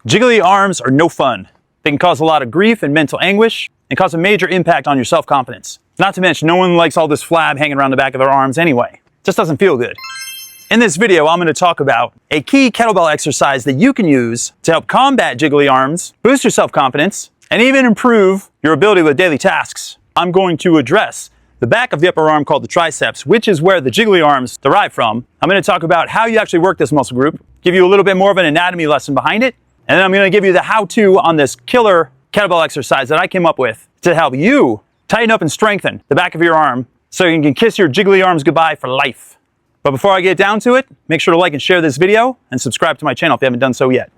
Jiggly arms are no fun. They can cause a lot of grief and mental anguish and cause a major impact on your self-confidence. Not to mention, no one likes all this flab hanging around the back of their arms anyway. Just doesn't feel good. In this video, I'm going to talk about a key kettlebell exercise that you can use to help combat jiggly arms, boost your self-confidence, and even improve your ability with daily tasks. I'm going to address the back of the upper arm called the triceps, which is where the jiggly arms derive from. I'm going to talk about how you actually work this muscle group, give you a little bit more of an anatomy lesson behind it, and then I'm going to give you the how-to on this killer kettlebell exercise that I came up with to help you tighten up and strengthen the back of your arm so you can kiss your jiggly arms goodbye for life. But before I get down to it, make sure to like and share this video and subscribe to my channel if you haven't done so yet.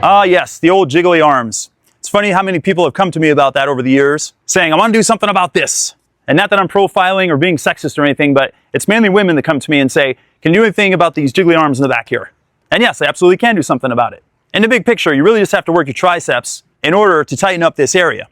Ah yes, the old jiggly arms. It's funny how many people have come to me about that over the years, saying, I want to do something about this. And not that I'm profiling or being sexist or anything, but it's mainly women that come to me and say, can you do anything about these jiggly arms in the back here? And yes, I absolutely can do something about it. In the big picture, you really just have to work your triceps in order to tighten up this area.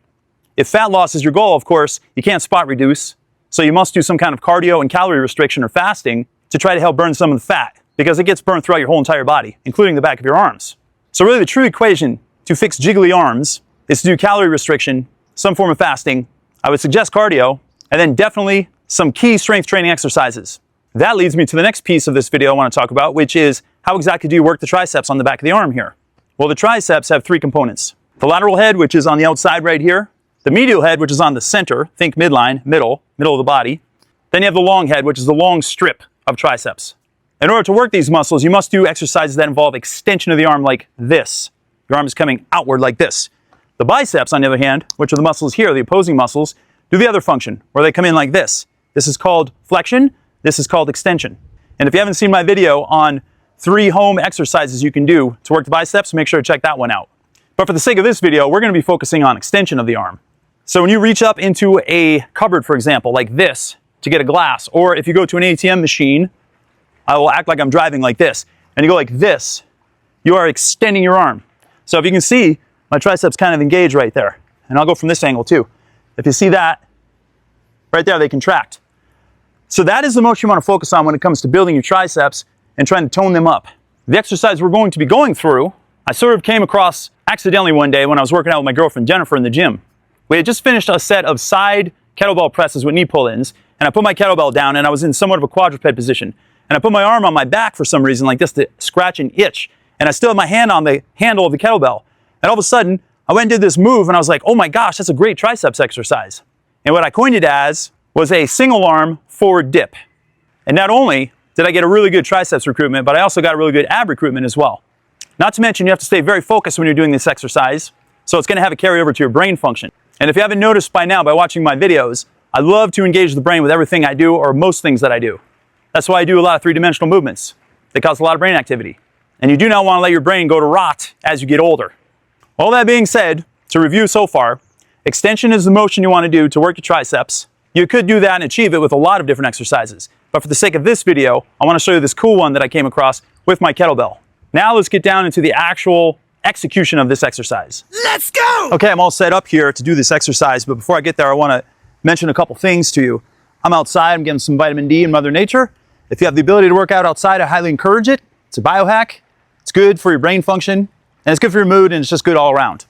If fat loss is your goal, of course, you can't spot reduce. So you must do some kind of cardio and calorie restriction or fasting to try to help burn some of the fat, because it gets burned throughout your whole entire body, including the back of your arms. So really the true equation to fix jiggly arms is to do calorie restriction, some form of fasting. I would suggest cardio, and then definitely some key strength training exercises. That leads me to the next piece of this video I want to talk about, which is how exactly do you work the triceps on the back of the arm here? Well, the triceps have three components. The lateral head, which is on the outside right here. The medial head, which is on the center, think midline, middle of the body. Then you have the long head, which is the long strip of triceps. In order to work these muscles, you must do exercises that involve extension of the arm like this. Your arm is coming outward like this. The biceps, on the other hand, which are the muscles here, the opposing muscles, do the other function, where they come in like this. This is called flexion. This is called extension. And if you haven't seen my video on 3 home exercises you can do to work the biceps, make sure to check that one out. But for the sake of this video, we're going to be focusing on extension of the arm. So when you reach up into a cupboard, for example, like this, to get a glass, or if you go to an ATM machine, I will act like I'm driving like this, and you go like this, you are extending your arm. So if you can see, my triceps kind of engage right there. And I'll go from this angle too. If you see that, right there, they contract. So that is the motion you want to focus on when it comes to building your triceps and trying to tone them up. The exercise we're going to be going through, I sort of came across accidentally one day when I was working out with my girlfriend Jennifer in the gym. We had just finished a set of side kettlebell presses with knee pull-ins, and I put my kettlebell down and I was in somewhat of a quadruped position. And I put my arm on my back for some reason like this to scratch and itch. And I still had my hand on the handle of the kettlebell. And all of a sudden, I went and did this move and I was like, oh my gosh, that's a great triceps exercise. And what I coined it as was a single arm forward dip. And not only did I get a really good triceps recruitment, but I also got a really good ab recruitment as well. Not to mention, you have to stay very focused when you're doing this exercise, so it's going to have a carryover to your brain function. And if you haven't noticed by now by watching my videos, I love to engage the brain with everything I do, or most things that I do. That's why I do a lot of three-dimensional movements. They cause a lot of brain activity. And you do not want to let your brain go to rot as you get older. All that being said, to review so far, extension is the motion you want to do to work your triceps. You could do that and achieve it with a lot of different exercises. But for the sake of this video, I want to show you this cool one that I came across with my kettlebell. Now let's get down into the actual execution of this exercise. Let's go! Okay, I'm all set up here to do this exercise, but before I get there, I want to mention a couple things to you. I'm outside, I'm getting some vitamin D in Mother Nature. If you have the ability to work out outside, I highly encourage it. It's a biohack. It's good for your brain function, and it's good for your mood, and it's just good all around.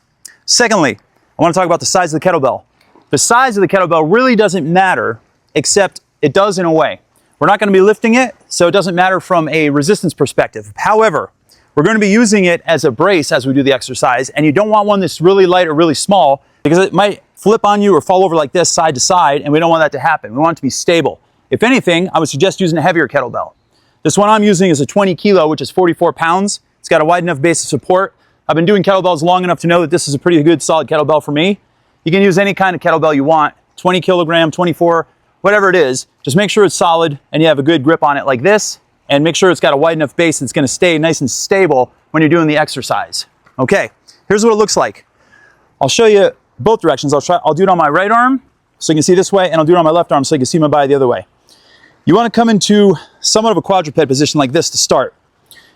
Secondly, I want to talk about the size of the kettlebell. The size of the kettlebell really doesn't matter, except it does in a way. We're not going to be lifting it, so it doesn't matter from a resistance perspective. However, we're going to be using it as a brace as we do the exercise, and you don't want one that's really light or really small because it might flip on you or fall over like this side to side, and we don't want that to happen. We want it to be stable. If anything, I would suggest using a heavier kettlebell. This one I'm using is a 20 kilo, which is 44 pounds. It's got a wide enough base of support. I've been doing kettlebells long enough to know that this is a pretty good solid kettlebell for me. You can use any kind of kettlebell you want, 20 kilogram, 24, whatever it is. Just make sure it's solid and you have a good grip on it like this, and make sure it's got a wide enough base that's going to stay nice and stable when you're doing the exercise. Okay, here's what it looks like. I'll show you both directions. I'll do it on my right arm so you can see this way, and I'll do it on my left arm so you can see my body the other way. You want to come into somewhat of a quadruped position like this to start.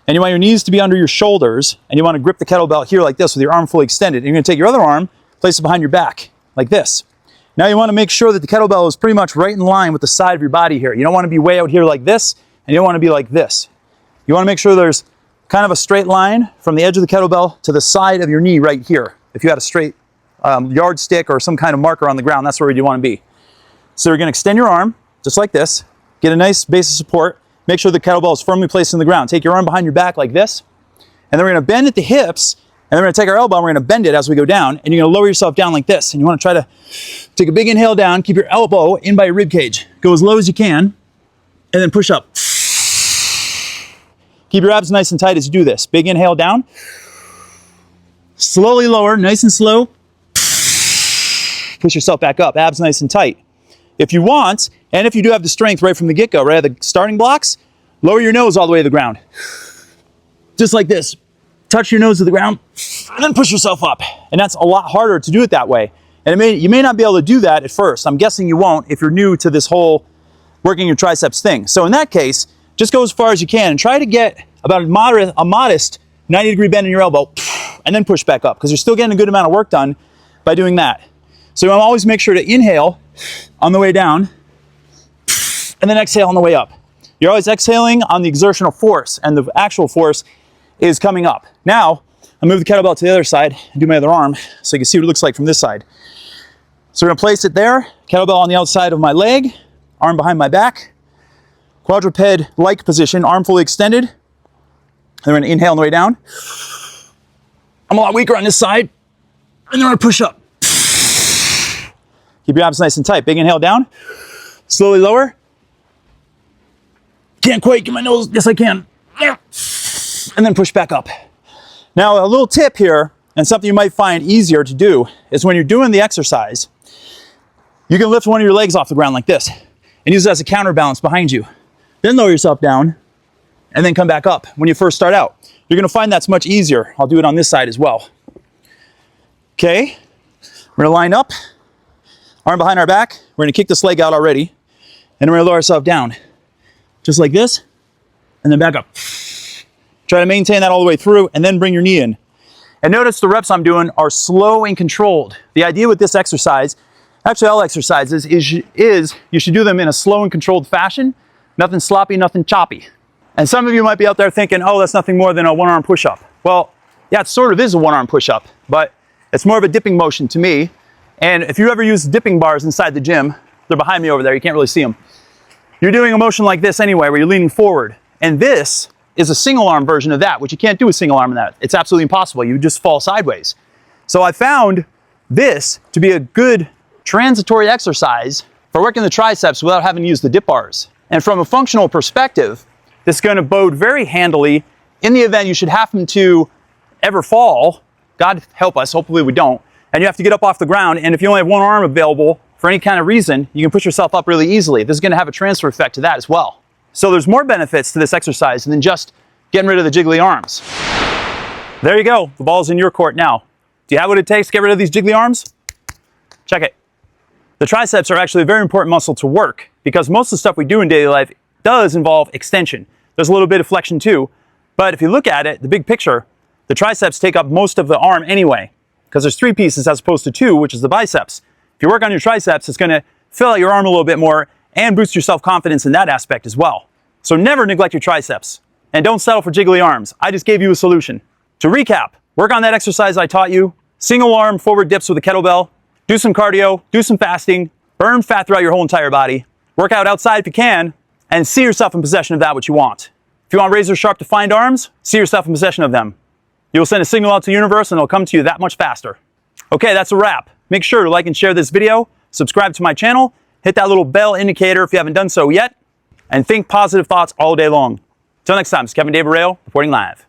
And you want your knees to be under your shoulders, and you want to grip the kettlebell here like this with your arm fully extended. And you're going to take your other arm, place it behind your back like this. Now you want to make sure that the kettlebell is pretty much right in line with the side of your body here. You don't want to be way out here like this, and you don't want to be like this. You want to make sure there's kind of a straight line from the edge of the kettlebell to the side of your knee right here. If you had a straight yardstick or some kind of marker on the ground, that's where you want to be. So you're going to extend your arm just like this, get a nice base of support, make sure the kettlebell is firmly placed in the ground. Take your arm behind your back like this, and then we're going to bend at the hips, and then we're going to take our elbow and we're going to bend it as we go down, and you're going to lower yourself down like this. And you want to try to take a big inhale down, keep your elbow in by your rib cage. Go as low as you can, and then push up. Keep your abs nice and tight as you do this. Big inhale down. Slowly lower, nice and slow. Push yourself back up, abs nice and tight. If you want, and if you do have the strength right from the get-go, right at the starting blocks, lower your nose all the way to the ground. Just like this. Touch your nose to the ground, and then push yourself up. And that's a lot harder to do it that way. And you may not be able to do that at first. I'm guessing you won't if you're new to this whole working your triceps thing. So in that case, just go as far as you can and try to get about a modest 90-degree bend in your elbow, and then push back up, because you're still getting a good amount of work done by doing that. So I'll always make sure to inhale on the way down, and then exhale on the way up. You're always exhaling on the exertional force, and the actual force is coming up. Now, I'll move the kettlebell to the other side and do my other arm so you can see what it looks like from this side. So we're going to place it there, kettlebell on the outside of my leg, arm behind my back, quadruped-like position, arm fully extended. And then we're going to inhale on the way down. I'm a lot weaker on this side, and then we're going to push up. Keep your abs nice and tight. Big inhale down. Slowly lower. Can't quite get my nose. Yes, I can. And then push back up. Now, a little tip here, and something you might find easier to do, is when you're doing the exercise, you can lift one of your legs off the ground like this and use it as a counterbalance behind you. Then lower yourself down and then come back up when you first start out. You're going to find that's much easier. I'll do it on this side as well. Okay, we're going to line up. Arm behind our back. We're going to kick this leg out already. And we're going to lower ourselves down. Just like this. And then back up. Try to maintain that all the way through, and then bring your knee in. And notice the reps I'm doing are slow and controlled. The idea with this exercise, actually all exercises, is you should do them in a slow and controlled fashion. Nothing sloppy, nothing choppy. And some of you might be out there thinking, oh, that's nothing more than a one-arm push-up. Well, yeah, it sort of is a one-arm push-up, but it's more of a dipping motion to me. And if you ever use dipping bars inside the gym, they're behind me over there, you can't really see them. You're doing a motion like this anyway, where you're leaning forward. And this is a single arm version of that, which you can't do a single arm in that. It's absolutely impossible. You just fall sideways. So I found this to be a good transitory exercise for working the triceps without having to use the dip bars. And from a functional perspective, this is going to bode very handily in the event you should happen to ever fall. God help us, hopefully we don't. And you have to get up off the ground, and if you only have one arm available for any kind of reason, you can push yourself up really easily. This is going to have a transfer effect to that as well. So there's more benefits to this exercise than just getting rid of the jiggly arms. There you go. The ball's in your court now. Do you have what it takes to get rid of these jiggly arms? Check it. The triceps are actually a very important muscle to work, because most of the stuff we do in daily life does involve extension. There's a little bit of flexion too, but if you look at it, the big picture, the triceps take up most of the arm anyway, because there's 3 pieces as opposed to 2, which is the biceps. If you work on your triceps, it's going to fill out your arm a little bit more and boost your self-confidence in that aspect as well. So never neglect your triceps, and don't settle for jiggly arms. I just gave you a solution. To recap, work on that exercise I taught you, single arm forward dips with a kettlebell, do some cardio, do some fasting, burn fat throughout your whole entire body, work out outside if you can, and see yourself in possession of that which you want. If you want razor sharp defined arms, see yourself in possession of them. You'll send a signal out to the universe and it'll come to you that much faster. Okay, that's a wrap. Make sure to like and share this video, subscribe to my channel, hit that little bell indicator if you haven't done so yet, and think positive thoughts all day long. Until next time, it's Kevin David Rail reporting live.